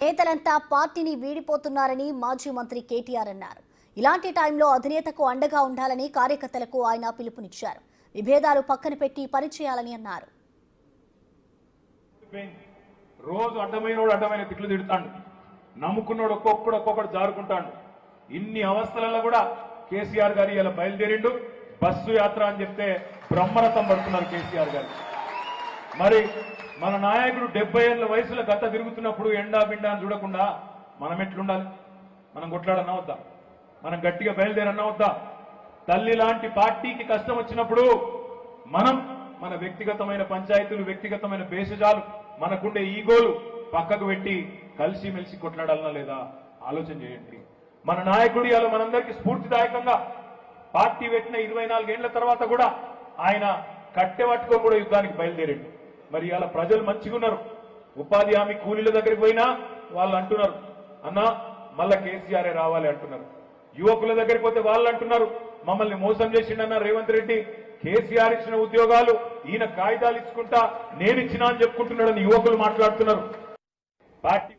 నేతలంతా పార్టీని వీడిపోతున్నారని మాజీ మంత్రి కేటీఆర్ అన్నారు. ఇలాంటి టైంలో అధినేతకు అండగా ఉండాలని కార్యకర్తలకు ఆయన పిలుపునిచ్చారు. విభేదాలు పక్కన పెట్టి పనిచేయాలని అన్నారు. రోజు అడ్డమైన తిట్లు తిడతాడు, నమ్ముకున్నాడు ఒక్కొక్కడు జారుకుంటాడు. ఇన్ని అవస్థలలో కూడా కేసీఆర్ గారు ఇలా బయలుదేరిండు. బస్సు యాత్ర అని చెప్తే బ్రహ్మరథం పడుతున్నారు కేసీఆర్ గారు. మరి మన నాయకుడు 70 ఏళ్ల వయసులో గత తిరుగుతున్నప్పుడు ఎండా బిండా అని చూడకుండా మనం ఎట్లుండాలి? మనం కొట్లాడన్నా వద్దా? మనం గట్టిగా బయలుదేరన్నా వద్దా? తల్లి లాంటి పార్టీకి కష్టం వచ్చినప్పుడు మనం మన వ్యక్తిగతమైన పంచాయతీలు, వ్యక్తిగతమైన భేషజాలు, మనకుండే ఈగోలు పక్కకు పెట్టి కలిసిమెలిసి కొట్లాడాలన్నా లేదా ఆలోచన చేయండి. మన నాయకుడు ఇలా మనందరికీ స్ఫూర్తిదాయకంగా పార్టీ పెట్టిన 24 ఏళ్ల తర్వాత కూడా ఆయన కట్టె పట్టుకొని కూడా యుద్ధానికి బయలుదేరాడు. మరి ఇలా ప్రజలు మంచిగా ఉన్నారు. ఉపాధి హామీ కూలీల దగ్గరికి పోయినా వాళ్ళు అంటున్నారు, అన్నా మళ్ళా కేసీఆర్ రావాలి అంటున్నారు. యువకుల దగ్గరికి పోతే వాళ్ళు అంటున్నారు, మమ్మల్ని మోసం చేసిండన్న రేవంత్ రెడ్డి, కేసీఆర్ ఇచ్చిన ఉద్యోగాలు ఈయన కాగితాలు ఇచ్చుకుంటా నేను ఇచ్చినా అని చెప్పుకుంటున్నాడని యువకులు మాట్లాడుతున్నారు. పార్టీ